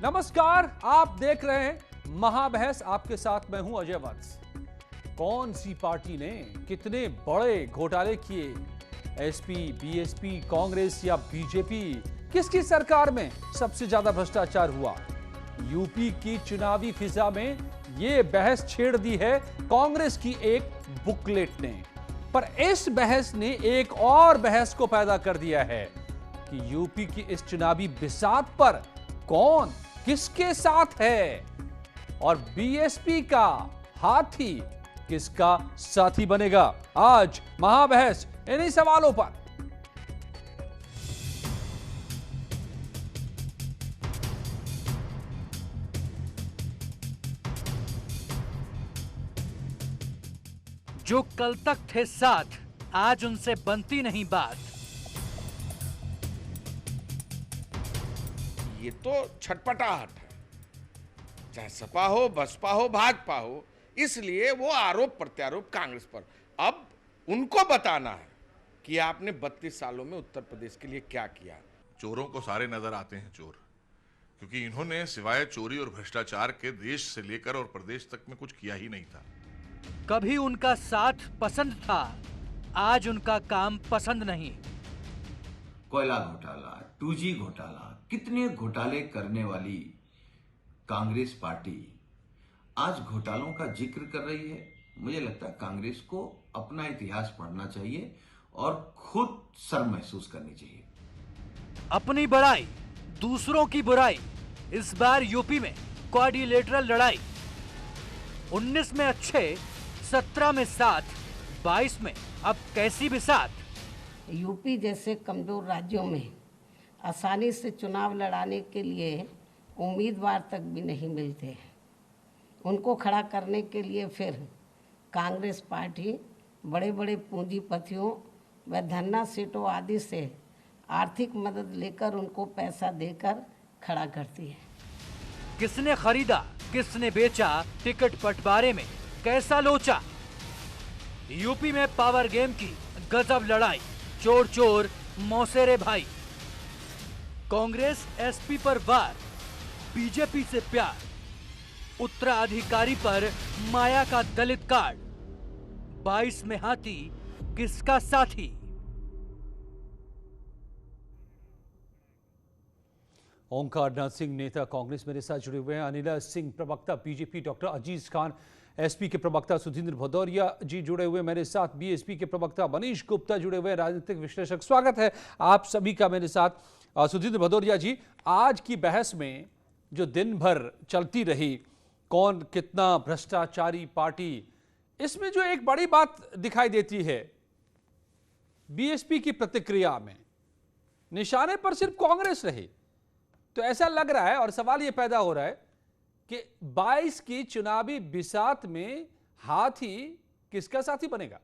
नमस्कार, आप देख रहे हैं महाबहस। आपके साथ मैं हूं अजय वत्स। कौन सी पार्टी ने कितने बड़े घोटाले किए? एसपी, बीएसपी, कांग्रेस या बीजेपी? किसकी सरकार में सबसे ज्यादा भ्रष्टाचार हुआ? यूपी की चुनावी फिजा में यह बहस छेड़ दी है कांग्रेस की एक बुकलेट ने। पर इस बहस ने एक और बहस को पैदा कर दिया है कि यूपी की इस चुनावी बिसात पर कौन किसके साथ है और बीएसपी का हाथी किसका साथी बनेगा। आज महाबहस इन्हीं सवालों पर। जो कल तक थे साथ, आज उनसे बनती नहीं बात। ये तो छटपटाहट है, चाहे सपा हो, बसपा हो, भाजपा हो। इसलिए वो आरोप प्रत्यारोप कांग्रेस पर। अब उनको बताना है कि आपने 32 सालों में उत्तर प्रदेश के लिए क्या किया। चोरों को सारे नजर आते हैं चोर, क्योंकि इन्होंने सिवाय चोरी और भ्रष्टाचार के देश से लेकर और प्रदेश तक में कुछ किया ही नहीं था। कभी उनका साथ पसंद था, आज उनका काम पसंद नहीं। कोयला घोटाला, 2G घोटाला, कितने घोटाले करने वाली कांग्रेस पार्टी आज घोटालों का जिक्र कर रही है। मुझे लगता है कांग्रेस को अपना इतिहास पढ़ना चाहिए और खुद शर्म महसूस करनी चाहिए। अपनी बड़ाई, दूसरों की बुराई। इस बार यूपी में क्वाड्रिलेटरल लड़ाई। 19 में अच्छे, 17 में साथ, 22 में अब कैसी बिसात। यूपी जैसे कमजोर राज्यों में आसानी से चुनाव लड़ाने के लिए उम्मीदवार तक भी नहीं मिलते। उनको खड़ा करने के लिए फिर कांग्रेस पार्टी बड़े बड़े पूंजीपतियों व धन्ना सेठों आदि से आर्थिक मदद लेकर उनको पैसा देकर खड़ा करती है। किसने खरीदा, किसने बेचा, टिकट बंटवारे में कैसा लोचा। यूपी में पावर गेम की गजब लड़ाई। चोर चोर मौसेरे भाई। कांग्रेस एसपी पर वार, बीजेपी से प्यार। उत्तराधिकारी पर माया का दलित कार्ड। 22 में हाथी किसका साथी। ओंकार नाथ सिंह नेता कांग्रेस मेरे साथ जुड़े हुए हैं। अनिला सिंह प्रवक्ता बीजेपी, डॉक्टर अजीज खान एसपी के प्रवक्ता, सुधींद्र भदौरिया जी जुड़े हुए मेरे साथ, बीएसपी के प्रवक्ता मनीष गुप्ता जुड़े हुए, राजनीतिक विश्लेषक। स्वागत है आप सभी का मेरे साथ। सुधींद्र भदौरिया जी, आज की बहस में जो दिन भर चलती रही, कौन कितना भ्रष्टाचारी पार्टी, इसमें जो एक बड़ी बात दिखाई देती है बीएसपी की प्रतिक्रिया में, निशाने पर सिर्फ कांग्रेस रही। तो ऐसा लग रहा है और सवाल यह पैदा हो रहा है कि 22 की चुनावी बिसात में हाथी किसका साथी बनेगा।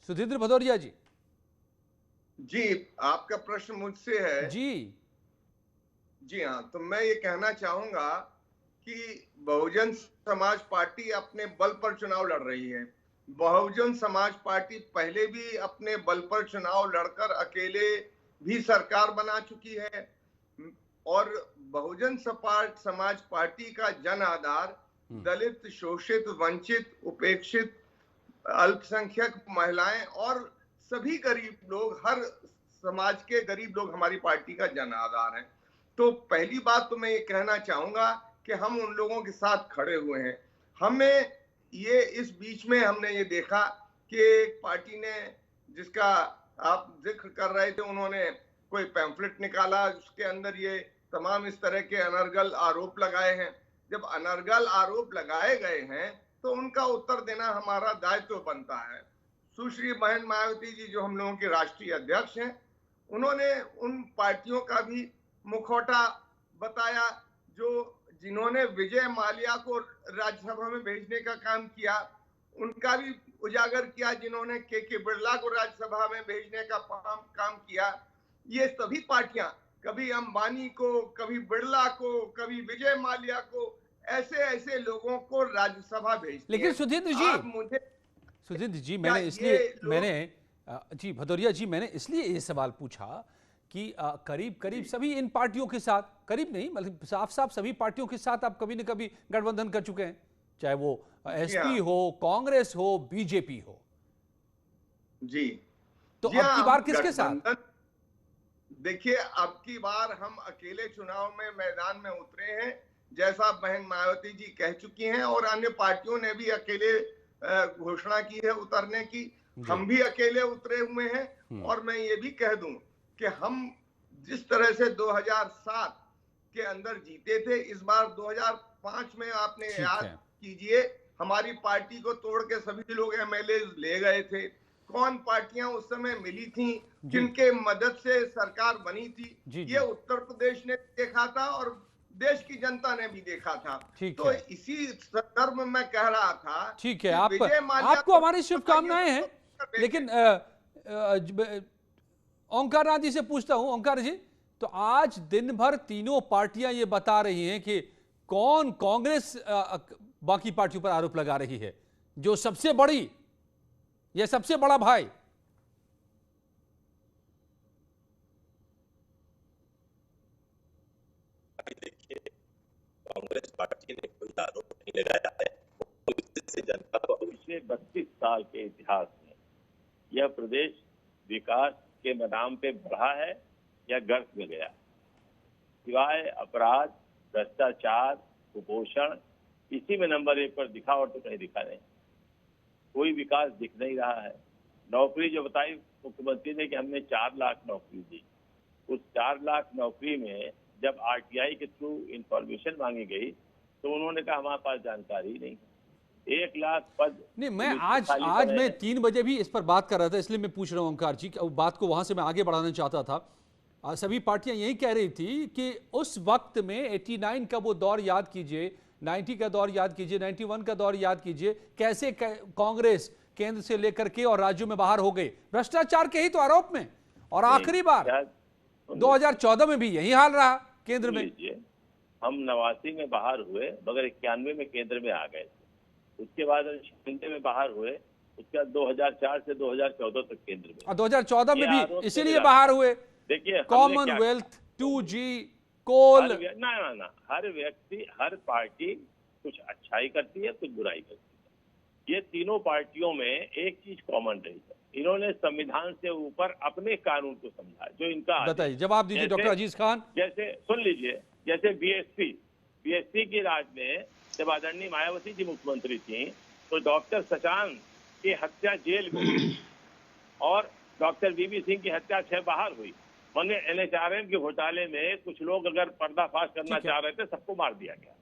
सुधींद्र भदौरिया जी। जी, आपका प्रश्न मुझसे है। जी हाँ, तो मैं ये कहना चाहूंगा कि बहुजन समाज पार्टी अपने बल पर चुनाव लड़ रही है। बहुजन समाज पार्टी पहले भी अपने बल पर चुनाव लड़कर अकेले भी सरकार बना चुकी है और बहुजन समाज पार्टी का जन आधार दलित, शोषित, वंचित, उपेक्षित, अल्पसंख्यक, महिलाएं और सभी गरीब लोग, हर समाज के गरीब लोग हमारी पार्टी का जन आधार है। तो पहली बात तो मैं ये कहना चाहूंगा कि हम उन लोगों के साथ खड़े हुए हैं। हमें ये इस बीच में हमने ये देखा कि एक पार्टी ने, जिसका आप जिक्र कर रहे थे, उन्होंने कोई पैम्फलेट निकाला, उसके अंदर ये तमाम इस तरह के अनर्गल आरोप लगाए हैं। जब अनर्गल आरोप लगाए गए हैं तो उनका उत्तर देना हमारा दायित्व बनता है। सुश्री बहन मायावती जी, जो हम लोगों के राष्ट्रीय अध्यक्ष हैं, उन्होंने उन पार्टियों का भी मुखौटा बताया जिन्होंने विजय माल्या को राज्यसभा में भेजने का काम किया, उनका भी उजागर किया, जिन्होंने के बिरला को राज्यसभा में भेजने का काम किया। ये सभी पार्टियां, कभी अंबानी को, कभी बिरला को, कभी विजय माल्या को, ऐसे ऐसे लोगों को राज्यसभा भेजती लेकिन है। सुधींद्र जी, सुजित जी, भदौरिया जी, मैंने इसलिए ये सवाल पूछा कि करीब करीब सभी इन पार्टियों के साथ, करीब नहीं मतलब साफ साफ सभी पार्टियों के साथ आप कभी न कभी गठबंधन कर चुके हैं, चाहे वो एसपी हो, कांग्रेस हो, बीजेपी हो। जी तो अब की बार किसके साथ? देखिए, अब की बार हम अकेले चुनाव में मैदान में उतरे हैं, जैसा बहन मायावती जी कह चुकी हैं, और अन्य पार्टियों ने भी अकेले घोषणा की है उतरने की। हम भी अकेले उतरे हुए हैं। और मैं ये भी कह दूं कि हम जिस तरह से 2007 के अंदर जीते थे, इस बार 2005 में आपने याद कीजिए, हमारी पार्टी को तोड़ के सभी लोग एमएलए ले गए थे। कौन पार्टियां उस समय मिली थी, जिनके मदद से सरकार बनी थी, ये उत्तर प्रदेश ने देखा था और देश की जनता ने भी देखा था। तो इसी संदर्भ में मैं कह रहा था, ठीक है, आपको हमारी शुभकामनाएं हैं। लेकिन ओंकार नाथ जी से पूछता हूं, ओंकार जी, तो आज दिन भर तीनों पार्टियां ये बता रही हैं कि कौन कांग्रेस बाकी पार्टियों पर आरोप लगा रही है, जो सबसे बड़ी, ये सबसे बड़ा भाई। देखिए, कांग्रेस पार्टी ने कोई आरोप नहीं लगाया है। इससे जनता को पिछले 32 साल के इतिहास में यह प्रदेश विकास के नाम पे बढ़ा है या गर्त में गया? सिवाय अपराध, भ्रष्टाचार, कुपोषण, इसी में नंबर 1 पर दिखा, और तो कहीं दिखा नहीं। कोई विकास दिख नहीं रहा है। नौकरी जो बताई मुख्यमंत्री ने कि हमने 4 लाख नौकरी दी, उस 4 लाख नौकरी में जब आरटीआई के थ्रू इंफॉर्मेशन मांगी गई तो उन्होंने कहा हमारे पास जानकारी नहीं। 1 लाख पद नहीं, मैं आज मैं 3 बजे भी इस पर बात कर रहा था, इसलिए मैं पूछ रहा हूँ ओंकार जी, बात को वहां से मैं आगे बढ़ाना चाहता था। सभी पार्टियां यही कह रही थी कि उस वक्त में 89 का वो दौर याद कीजिए, 90 का दौर याद कीजिए, 91 का दौर याद कीजिए, कैसे कांग्रेस केंद्र से लेकर के और राज्यों में बाहर हो गई भ्रष्टाचार के ही तो आरोप में। और आखिरी बार 2014 में भी यही हाल रहा केंद्र में। हम 89 में बाहर हुए, मगर 91 में केंद्र में आ गए थे। उसके बाद 96 में बाहर हुए, उसके बाद 2004 से 2014 तक केंद्र में। 2014 में भी इसीलिए बाहर हुए। देखिए, कॉमनवेल्थ, 2G, कोल, ना हर व्यक्ति, हर पार्टी कुछ अच्छाई करती है, कुछ बुराई करती है। ये तीनों पार्टियों में एक चीज कॉमन रही है, इन्होंने संविधान से ऊपर अपने कानून को समझा, जो इनका। बताइए, जवाब दीजिए डॉक्टर अजीज खान। जैसे सुन लीजिए, जैसे बीएसपी के राज में जब आदरणीय मायावती जी मुख्यमंत्री थी, तो डॉक्टर शशांक की हत्या जेल में हुई और डॉक्टर बीबी सिंह की हत्या 6 बाहर हुई। मैंने एनएचआरएम के घोटाले में कुछ लोग अगर पर्दाफाश करना चाह रहे थे, सबको मार दिया गया।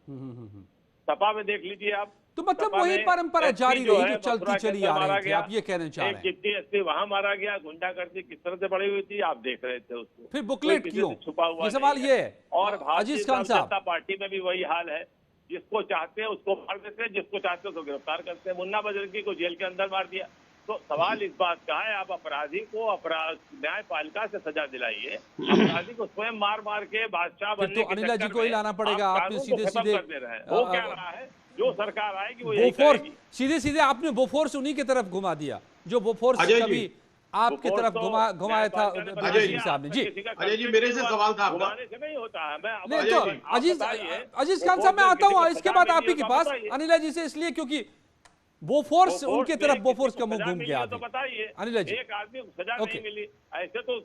सपा में देख लीजिए आप, तो मतलब वही परंपरा जारी रही जो चलती चली आ रही थी, आप ये कहना चाह रहे हैं। एक डिप्टी एसपी वहां मारा गया, गुंडागर्दी किस तरह से बढ़ी हुई थी आप देख रहे थे उसको। फिर बुकलेट क्यों, छुपा हुआ ये सवाल ये है। और भारतीय जनता पार्टी में भी वही हाल है, जिसको चाहते हैं उसको मार देते हैं, जिसको चाहते हैं उसको गिरफ्तार करते हैं। मुन्ना बजरंगी को जेल के अंदर मार दिया। तो सवाल इस बात का है, आप अपराधी को न्यायपालिका से सजा दिलाइए, अपराधी को स्वयं मार मार के बादशाह बनने तो अनिला जी को ही लाना पड़ेगा। आपने सीधे सीधे वो क्या रहा है, जो सरकार आएगी वो यही करेगी। सीधे सीधे आपने बोफोर्स उन्हीं की तरफ घुमा दिया, जो बोफोर्स कभी आपकी तरफ घुमाया था अजय जी साहब ने। जी अजय जी, मेरे से सवाल था आपका। घुमाने से नहीं होता है। नहीं तो अजीज खान साहब, मैं आता हूँ इसके बाद आप ही के पास अनिला जी से, इसलिए क्योंकि बोफोर्स उनके तरफ बोफोर्स का मुंह घूम गया। तो बताइए, अनिला जी, एक आदमी को सजा नहीं मिली, ऐसे तो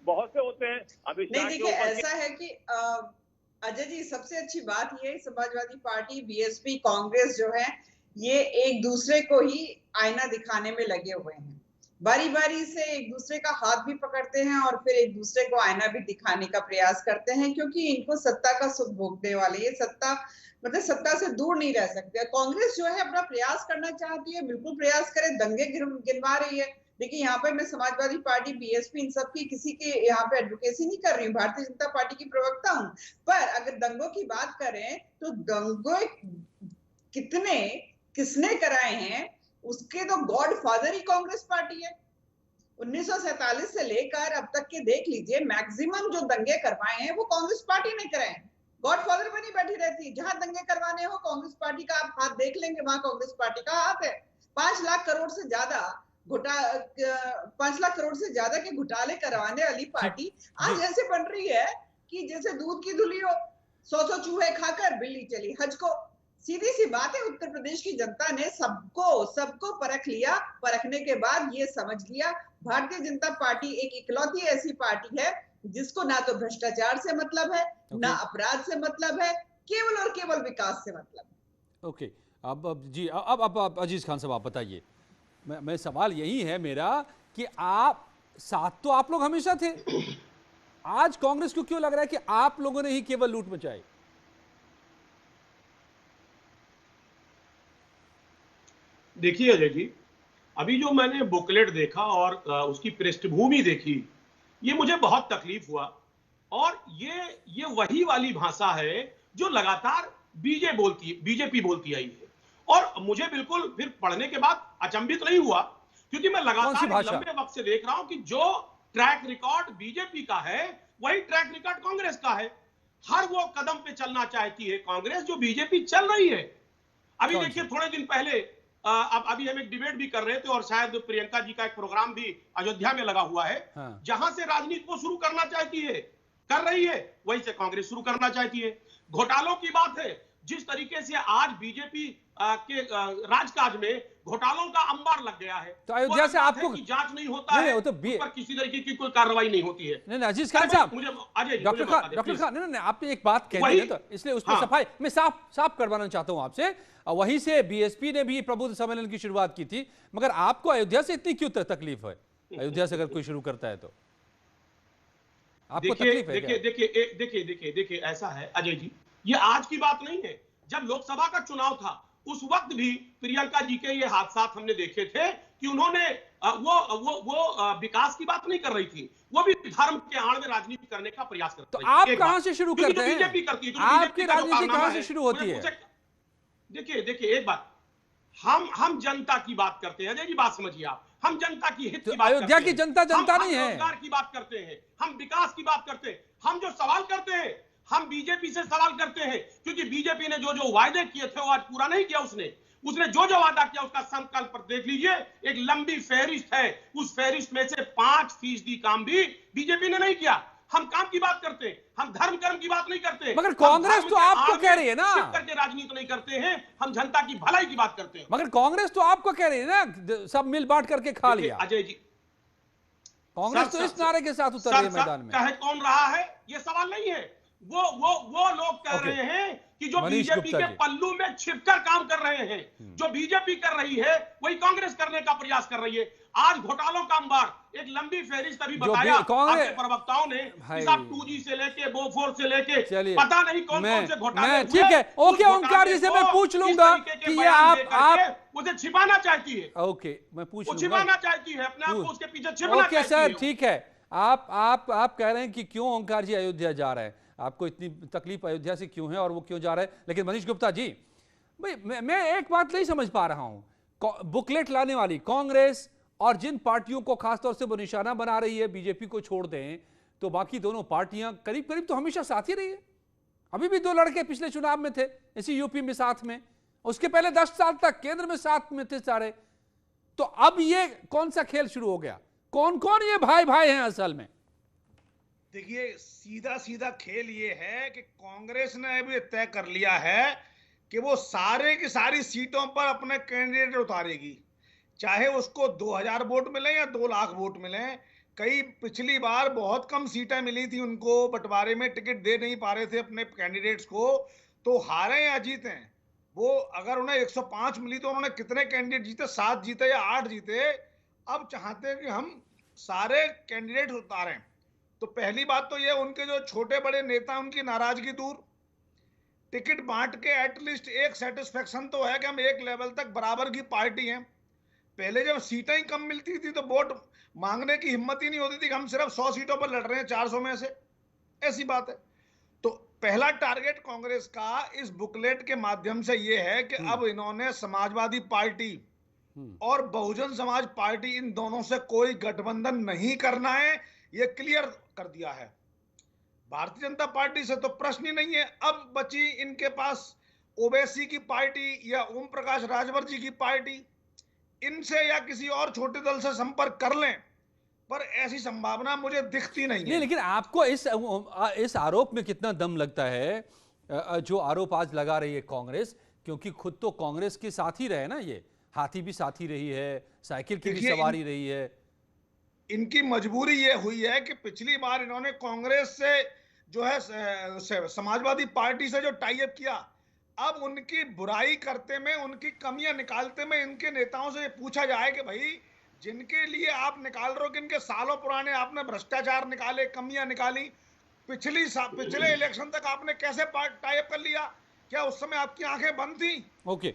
बहुत से होते हैं। अभी नहीं, देखिए ऐसा है कि अजय जी, सबसे अच्छी बात ये, समाजवादी पार्टी, बीएसपी, कांग्रेस जो है, ये एक दूसरे को ही आईना दिखाने में लगे हुए हैं। बारी बारी से एक दूसरे का हाथ भी पकड़ते हैं और फिर एक दूसरे को आईना भी दिखाने का प्रयास करते हैं, क्योंकि इनको सत्ता का सुख भोगने वाले, ये सत्ता मतलब सत्ता से दूर नहीं रह सकते। कांग्रेस जो है अपना प्रयास करना चाहती है, बिल्कुल प्रयास करे, दंगे गिनवा रही है। देखिए, यहाँ पे मैं समाजवादी पार्टी, बीएसपी, इन सब की किसी के यहाँ पे एडवोकेसी नहीं कर रही हूँ, भारतीय जनता पार्टी की प्रवक्ता हूँ। पर अगर दंगों की बात करें तो दंगों किसने कराए हैं, उसके तो गॉड फादर ही कांग्रेस पार्टी है। 1947 से लेकर अब तक के देख लीजिए, मैक्सिमम जो दंगे करवाए हैं वो कांग्रेस पार्टी ने कराए हैं। गॉडफादर बनी बैठी रहती है, जहां दंगे करवाने हो कांग्रेस पार्टी का आप हाथ देख लेंगे, वहां कांग्रेस पार्टी का हाथ है। 5 लाख करोड़ से ज्यादा 5 लाख करोड़ से ज्यादा के घोटाले करवाने वाली पार्टी आज ऐसे बन रही है कि जैसे दूध की धुली हो, 100 चूहे खाकर बिल्ली चली हज को। सीधी सी बात है, उत्तर प्रदेश की जनता ने सबको परख लिया। परखने के बाद ये समझ लिया भारतीय जनता पार्टी एक इकलौती ऐसी पार्टी है जिसको ना तो भ्रष्टाचार से मतलब है, ना अपराध से मतलब है, केवल और केवल विकास से मतलब है। ओके, अब जी, अब अजीज खान साहब आप बताइए। मैं सवाल यही है मेरा कि आप साथ तो आप लोग हमेशा थे, आज कांग्रेस को क्यों लग रहा है कि आप लोगों ने ही केवल लूट मचाई? देखिए अजय जी, अभी जो मैंने बुकलेट देखा और उसकी पृष्ठभूमि देखी, ये मुझे बहुत तकलीफ हुआ। और ये वही वाली भाषा है जो लगातार बीजेपी बोलती आई है। और मुझे बिल्कुल फिर पढ़ने के बाद अचंभित नहीं हुआ, क्योंकि मैं लगातार लंबे वक्त से देख रहा हूं कि जो ट्रैक रिकॉर्ड बीजेपी का है वही ट्रैक रिकॉर्ड कांग्रेस का है। हर वो कदम पे चलना चाहती है कांग्रेस जो बीजेपी चल रही है। अभी देखिए, थोड़े दिन पहले अभी हम एक डिबेट भी कर रहे थे और शायद प्रियंका जी का एक प्रोग्राम भी अयोध्या में लगा हुआ है। जहां से राजनीति को शुरू करना चाहती है, कर रही है, वहीं से कांग्रेस शुरू करना चाहती है। घोटालों की बात है, जिस तरीके से आज बीजेपी के राजकाज में घोटालों का अंबार लग गया है, तो अयोध्या से आपको जांच नहीं होता है, तो पर किसी तरीके की कोई कार्रवाई नहीं होती है। नहीं अजीज खान साहब, डॉक्टर खान, नहीं आपने एक बात कह दी तो इसलिए उस पर सफाई मैं साफ करवाना चाहता हूं आपसे। वहीं से बीएसपी ने भी प्रबुद्ध सम्मेलन की शुरुआत की थी, मगर आपको अयोध्या से इतनी क्यों तकलीफ है? अयोध्या से अगर कोई शुरू करता है तो आपको तकलीफ है? देखिए ऐसा है अजय जी, ये आज की बात नहीं है। जब लोकसभा का चुनाव था उस वक्त भी प्रियंका जी के ये हादसात हमने देखे थे कि उन्होंने वो विकास की बात नहीं कर रही थी, वो भी धर्म के आड़ में राजनीति करने का प्रयास करती है। तो आप कहां से शुरू करते हैं? बीजेपी करती है, आपकी राजनीति कहां से शुरू होती है? देखिए एक बात, हम जनता की बात करते हैं अजय जी, बात समझिए आप। हम जनता की हित की बात अयोध्या की जनता नहीं है, रोजगार की बात करते हैं, हम विकास की बात करते हैं। हम जो सवाल करते हैं हम बीजेपी से सवाल करते हैं, क्योंकि बीजेपी ने जो वायदे किए थे वो आज पूरा नहीं किया। उसने जो वादा किया उसका संकल्प पर देख लीजिए, एक लंबी फहरिस्त है। उस फहरिस्त में से 5% काम भी बीजेपी ने नहीं किया। हम काम की बात करते हैं, हम धर्म कर्म की बात नहीं करते। मगर कांग्रेस तो आपको कह रही है ना, करके राजनीति नहीं करते हैं, हम जनता की भलाई की बात करते हैं। मगर कांग्रेस तो आपको कह रही है ना, सब मिल बांट करके खा लिया। अजय जी, कांग्रेस तो इस नारे के साथ उतर रही है मैदान में। चाहे कौन रहा है ये सवाल नहीं है, वो लोग कह रहे हैं कि जो बीजेपी के पल्लू में छिपकर काम कर रहे हैं, जो बीजेपी कर रही है वही कांग्रेस करने का प्रयास कर रही है। आज घोटालों का अंबार, एक लंबी फहरिस्त अभी बताया आपके प्रवक्ताओं ने, 2G से लेके बोफोर से लेके पता नहीं कौन से घोटाले। ठीक है, ओके ओंकार जी से मैं पूछ लूंगा कि ये आप मुझे छिपाना चाहती है। ओके, मैं पूछ लूंगा, छिपाना चाहती है अपने आप को, उसके पीछे छिपना चाहती है। ओके सर, ठीक है। आप कह रहे हैं कि क्यों ओंकार जी अयोध्या जा रहे हैं, आपको इतनी तकलीफ अयोध्या से क्यों है और वो क्यों जा रहे हैं। लेकिन मनीष गुप्ता जी, भाई मैं एक बात नहीं समझ पा रहा हूं, बुकलेट लाने वाली कांग्रेस और जिन पार्टियों को खासतौर से वो निशाना बना रही है, बीजेपी को छोड़ दें तो बाकी दोनों पार्टियां करीब करीब तो हमेशा साथ ही रही है। अभी भी 2 लड़के पिछले चुनाव में थे इसी यूपी में साथ में, उसके पहले 10 साल तक केंद्र में साथ में थे सारे। तो अब ये कौन सा खेल शुरू हो गया? कौन कौन ये भाई भाई हैं असल में? देखिए, सीधा खेल ये है कि कांग्रेस ने अभी तय कर लिया है कि वो सारे की सारी सीटों पर अपने कैंडिडेट उतारेगी, चाहे उसको 2000 वोट मिले या 2 लाख वोट मिले। कई पिछली बार बहुत कम सीटें मिली थी उनको, बंटवारे में टिकट दे नहीं पा रहे थे अपने कैंडिडेट्स को, तो हारे या जीते वो, अगर उन्हें 105 मिली तो उन्होंने कितने कैंडिडेट जीते, 7 जीते या 8 जीते। अब चाहते हैं कि हम सारे कैंडिडेट उतारें। तो पहली बात तो ये, उनके जो छोटे बड़े नेता उनकी नाराजगी दूर, टिकट बांट के एटलीस्ट एक सेटिस्फेक्शन तो है कि हम एक लेवल तक बराबर की पार्टी हैं। पहले जब सीटें ही कम मिलती थी तो वोट मांगने की हिम्मत ही नहीं होती थी कि हम सिर्फ 100 सीटों पर लड़ रहे हैं 400 में से, ऐसी बात है। तो पहला टारगेट कांग्रेस का इस बुकलेट के माध्यम से ये है कि अब इन्होंने समाजवादी पार्टी और बहुजन समाज पार्टी, इन दोनों से कोई गठबंधन नहीं करना है, ये क्लियर कर दिया है। भारतीय जनता पार्टी से तो प्रश्न ही नहीं है। अब बची इनके पास ओवैसी की पार्टी या ओम प्रकाश राजभर जी की पार्टी, इनसे या किसी और छोटे दल से संपर्क कर लें, पर ऐसी संभावना मुझे दिखती नहीं है। लेकिन आपको इस आरोप में कितना दम लगता है, जो आरोप आज लगा रही है कांग्रेस, क्योंकि खुद तो कांग्रेस के साथ ही रहे ना, ये हाथी भी साथी रही है, साइकिल की भी सवारी रही है। इनकी मजबूरी ये हुई है कि पिछली बार इन्होंने कांग्रेस से जो है समाजवादी पार्टी से जो टाई अप किया, अब उनकी बुराई करते में, उनकी कमियां निकालते में इनके नेताओं से पूछा जाए कि भाई जिनके लिए आप निकाल रहे हो कि इनके सालों पुराने आपने भ्रष्टाचार निकाले, कमियां निकाली, पिछले इलेक्शन तक आपने कैसे टाई अप कर लिया? क्या उस समय आपकी आंखें बंद थी?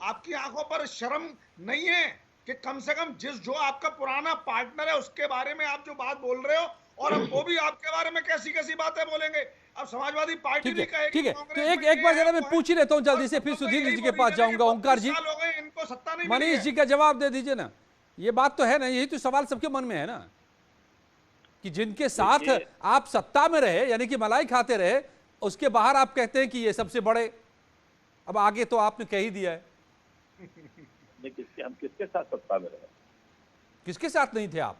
आपकी आंखों पर शर्म नहीं है कि कम से कम जो आपका पुराना पार्टनर है उसके बारे में आप जो बात बोल रहे हो, और अब वो भी आपके बारे में कैसी कैसी बातें बोलेंगे? अब समाजवादी पार्टी भी कहेगी। ठीक है, तो एक बार जरा मैं पूछ ही लेता हूं जल्दी से, फिर सुधीर जी के पास जाऊंगा। ओंकार जी, इनको सत्ता नहीं, मनीष जी का जवाब दे दीजिए ना। ये बात तो है ना, यही तो सवाल सबके मन में है ना, कि जिनके साथ आप सत्ता में रहे, यानी कि मलाई खाते रहे, उसके बाहर आप कहते हैं कि ये सबसे बड़े, अब आगे तो आपने कह ही दिया है। हम किसके साथ सत्ता में रहे? किसके साथ नहीं थे आप?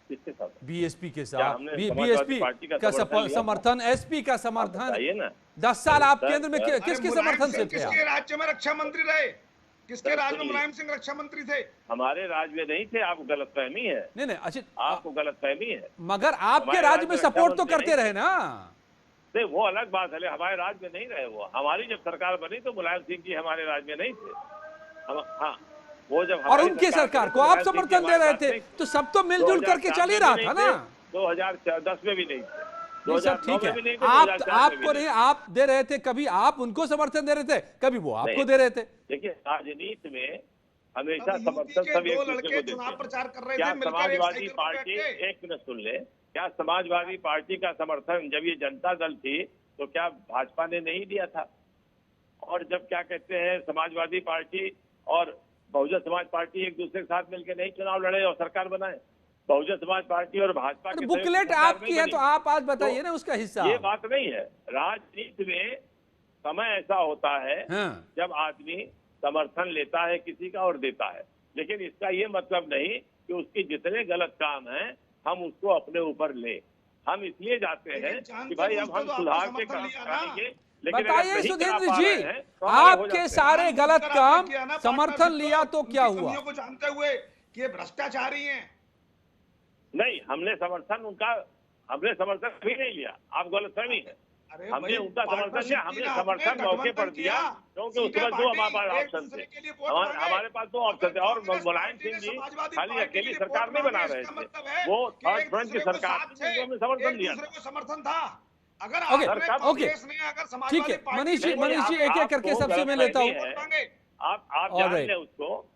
किसके साथ? बीएसपी के साथ। बीएसपी का समर्थन, एसपी का समर्थन, 10 साल आप केंद्र में किसके समर्थन से थे? किसके राज्य में रक्षा मंत्री रहे? किसके राज्य में मुलायम सिंह रक्षा मंत्री थे? हमारे राज्य में नहीं थे। आपको गलतफहमी है। नहीं, अच्छा आपको गलतफहमी है। मगर आपके राज्य में सपोर्ट तो करते रहे ना। नहीं, वो अलग बात है, हमारे राज्य में नहीं रहे। वो हमारी जब सरकार बनी तो मुलायम सिंह जी हमारे राज्य में नहीं थे। हाँ, वो जब और उनकी सरकार को आप समर्थन दे रहे थे, तो सब तो मिलजुल करके चल ही रहा था ना। 2010 में भी नहीं थे। सब ठीक है, आपको नहीं, आप दे रहे थे, कभी आप उनको समर्थन दे रहे थे, कभी वो आपको दे रहे थे। देखिए, राजनीति में हमेशा समर्थन सब एक दूसरे को चुनाव प्रचार कर रहे क्या थे। समाजवादी पार्टी, एक मिनट सुन ले, क्या समाजवादी पार्टी का समर्थन जब ये जनता दल थी तो क्या भाजपा ने नहीं दिया था? और जब क्या कहते हैं समाजवादी पार्टी और बहुजन समाज पार्टी एक दूसरे के साथ मिलकर नहीं चुनाव लड़े और सरकार बनाए? बहुजन समाज पार्टी और भाजपा की बुकलेट आपकी है तो आप आज बताइए ना उसका हिस्सा। ये बात नहीं है। राजनीति में समय ऐसा होता है जब आदमी समर्थन लेता है किसी का और देता है, लेकिन इसका ये मतलब नहीं कि उसके जितने गलत काम हैं हम उसको अपने ऊपर ले। हम इसलिए जाते हैं कि भाई अब हम सुधार के काम करेंगे। बताइए सुधीर जी, आपके सारे गलत काम समर्थन लिया तो क्या हुआ? को जानते हुए कि ये भ्रष्टाचारी हैं। नहीं, हमने समर्थन भी नहीं लिया। आप गलतफहमी है। हमने उनका समर्थन लिया, हमने समर्थन मौके पर दिया क्योंकि उसके बाद दो हमारे पास ऑप्शन थे। हमारे पास दो ऑप्शन थे और मुलायम सिंह जी खाली अकेली सरकार नहीं बना रहे थे, वो थर्ड फ्रंट की सरकार थी, हमने समर्थन दिया। समर्थन था। अगर ओके, ठीक है मनीष जी एक एक करके सबसे मैं लेता हूँ। आप जान लें उसको।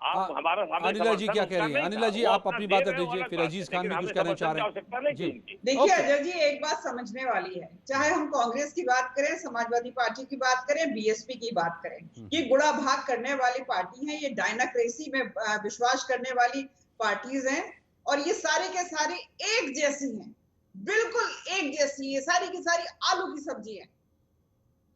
आप हमारा अनिला जी क्या कह रही हैं? अनिला जी आप अपनी बात दीजिए, फिर अजीज खान भी कुछ कहना चाह रहे हैं। जी देखिए अजय जी, एक बात समझने वाली है, चाहे हम कांग्रेस की बात करें, समाजवादी पार्टी की बात करें, बीएसपी की बात करें, ये गुड़ा भाग करने वाली पार्टी है, ये डायनाक्रेसी में विश्वास करने वाली पार्टीज हैं और ये सारी के सारी एक जैसी हैं, बिल्कुल एक जैसी। ये सारी की सारी आलू की सब्जी है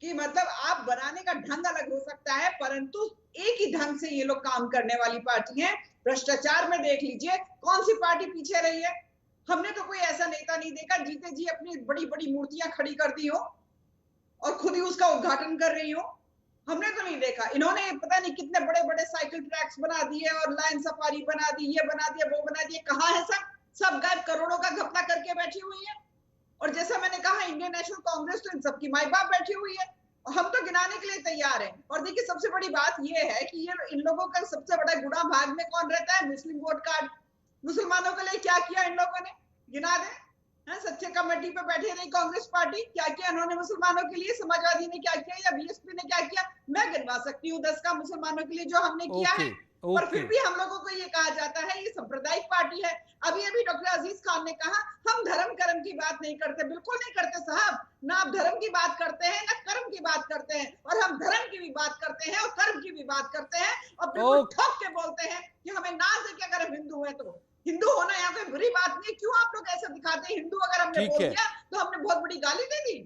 कि मतलब आप बनाने का ढंग अलग हो सकता है परंतु एक ही ढंग से ये लोग काम करने वाली पार्टी है। भ्रष्टाचार में देख लीजिए कौन सी पार्टी पीछे रही है। हमने तो कोई ऐसा नेता नहीं देखा जीते जी अपनी बड़ी बड़ी मूर्तियां खड़ी कर दी हो और खुद ही उसका उद्घाटन कर रही हो। हमने तो नहीं देखा। इन्होंने पता नहीं कितने बड़े बड़े साइकिल ट्रैक्स बना दिए और लाइन सफारी बना दी, ये बना दिया, वो बना दिए। कहाँ है सब गायब, करोड़ों का घपला करके बैठी हुई है। और जैसा मैंने कहा इंडियन नेशनल कांग्रेस तो इन सबकी माई बाप बैठी हुई है और हम तो गिनाने के लिए तैयार हैं। और देखिए सबसे बड़ी बात यह है कि ये इन लोगों का सबसे बड़ा गुड़ा भाग में कौन रहता है? मुस्लिम वोट कार्ड। मुसलमानों के लिए क्या किया इन लोगों ने, गिना दें। सच्चे कमेटी पे बैठी रही कांग्रेस पार्टी, क्या किया इन्होंने मुसलमानों के लिए? समाजवादी ने क्या किया या बीएसपी ने क्या किया? मैं गिनवा सकती हूँ 10 का मुसलमानों के लिए जो हमने किया है। पर फिर भी हम लोगों को ये कहा जाता है ये सांप्रदायिक पार्टी है। अभी डॉक्टर अजीज खान ने कहा हम धर्म कर्म की बात नहीं करते। बिल्कुल नहीं करते साहब, ना आप धर्म की बात करते हैं ना कर्म की बात करते हैं। और हम धर्म की भी बात करते हैं और कर्म की भी बात करते हैं और बिल्कुल ठोक के बोलते हैं कि हमें नाज है कि अगर हम हिंदू है तो हिंदू होना यहाँ कोई बुरी बात नहीं। क्यों आप लोग ऐसा दिखाते हैं? हिंदू अगर हमने बोल दिया तो हमने बहुत बड़ी गाली दे दी।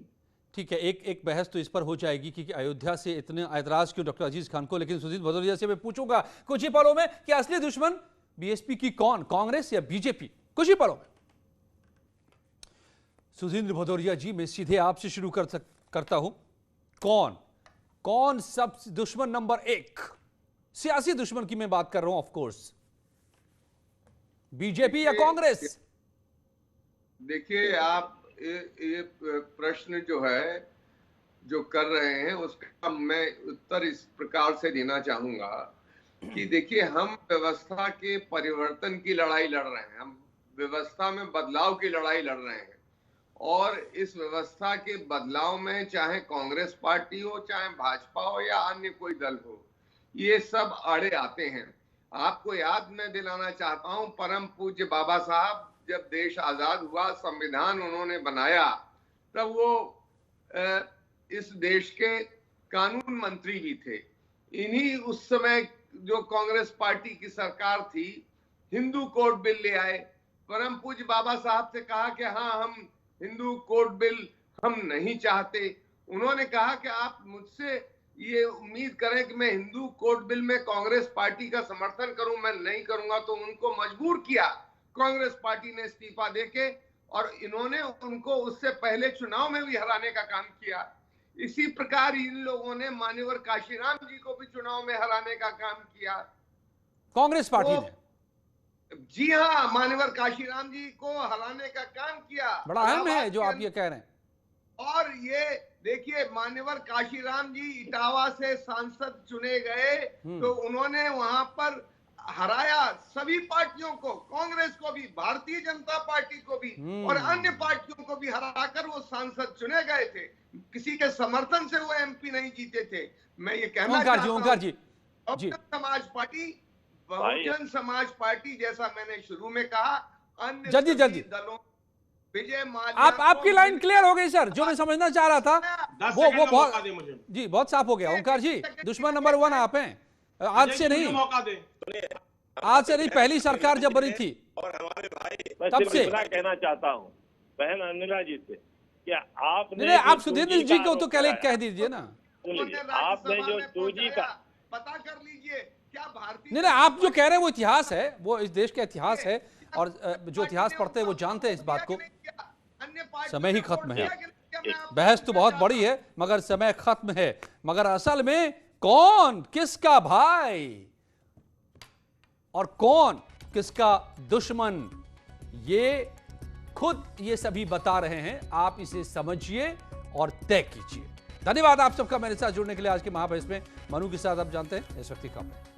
ठीक है, एक बहस तो इस पर हो जाएगी कि अयोध्या से इतने ऐतराज क्यों डॉक्टर अजीज खान को, लेकिन सुधीर भदौरिया से मैं पूछूंगा कुछ ही पलों में कि असली दुश्मन बीएसपी की कौन, कांग्रेस या बीजेपी? कुछ ही पलों में। सुधीर भदौरिया जी, मैं सीधे आपसे शुरू करता हूं। कौन सब दुश्मन नंबर 1? सियासी दुश्मन की मैं बात कर रहा हूं, ऑफ कोर्स, बीजेपी या कांग्रेस? देखिए, आप ये प्रश्न जो है जो कर रहे हैं उसका मैं उत्तर इस प्रकार से देना चाहूंगा कि देखिए, हम व्यवस्था के परिवर्तन की लड़ाई लड़ रहे हैं, हम व्यवस्था में बदलाव की लड़ाई लड़ रहे हैं, और इस व्यवस्था के बदलाव में चाहे कांग्रेस पार्टी हो, चाहे भाजपा हो या अन्य कोई दल हो, ये सब आड़े आते हैं। आपको याद मैं दिलाना चाहता हूं, परम पूज्य बाबा साहब जब देश आजाद हुआ, संविधान उन्होंने बनाया, तब वो इस देश के कानून मंत्री भी थे। इन्हीं उस समय जो कांग्रेस पार्टी की सरकार थी, हिंदू कोड बिल ले आए। परम पूज्य बाबा साहब से कहा कि हाँ, हम हिंदू कोड बिल हम नहीं चाहते। उन्होंने कहा कि आप मुझसे ये उम्मीद करें कि मैं हिंदू कोड बिल में कांग्रेस पार्टी का समर्थन करूं, मैं नहीं करूंगा। तो उनको मजबूर किया कांग्रेस पार्टी ने इस्तीफा देके, और इन्होंने उनको उससे पहले चुनाव में भी हराने का काम किया। इसी प्रकार इन लोगों ने मान्यवर काशीराम जी को भी चुनाव में हराने का काम किया, कांग्रेस पार्टी ने। जी हाँ, मान्यवर काशीराम जी को हराने का काम किया। बड़ा अहम है जो आप ये कह रहे हैं। और ये देखिए, मान्यवर काशीराम जी इटावा से सांसद चुने गए, तो उन्होंने वहां पर हराया सभी पार्टियों को, कांग्रेस को भी, भारतीय जनता पार्टी को भी, और अन्य पार्टियों को भी हराकर वो सांसद चुने गए थे। किसी के समर्थन से वो एमपी नहीं जीते थे। मैं ये कहना चाहता हूं, बहुजन समाज पार्टी जैसा मैंने शुरू में कहा, अन्य जल्दी दलों, विजय माल्या, आपकी लाइन क्लियर हो गई सर। जो मैं समझना चाह रहा था वो बहुत जी बहुत साफ हो गया। ओंकार जी, दुश्मन नंबर 1 आप हैं। आज से नहीं, पहली सरकार जब बनी थी और हमारे भाई, तब से कहना चाहता हूँ बहन अनिला जी से, क्या आपने, नहीं, आप सुधीर जी को तो कह दीजिए ना। आपने जो 2G का पता कर लीजिए, क्या भारतीय, नहीं, आप जो कह रहे हैं वो इतिहास है, वो इस देश का इतिहास है, और जो इतिहास पढ़ते हैं वो जानते हैं इस बात को। समय ही खत्म है। बहस तो बहुत बड़ी है मगर समय खत्म है। मगर असल में कौन किसका भाई और कौन किसका दुश्मन, ये खुद ये सभी बता रहे हैं। आप इसे समझिए और तय कीजिए। धन्यवाद आप सबका मेरे साथ जुड़ने के लिए। आज के महाबहस में मनु के साथ आप जानते हैं इस वक्त खबर।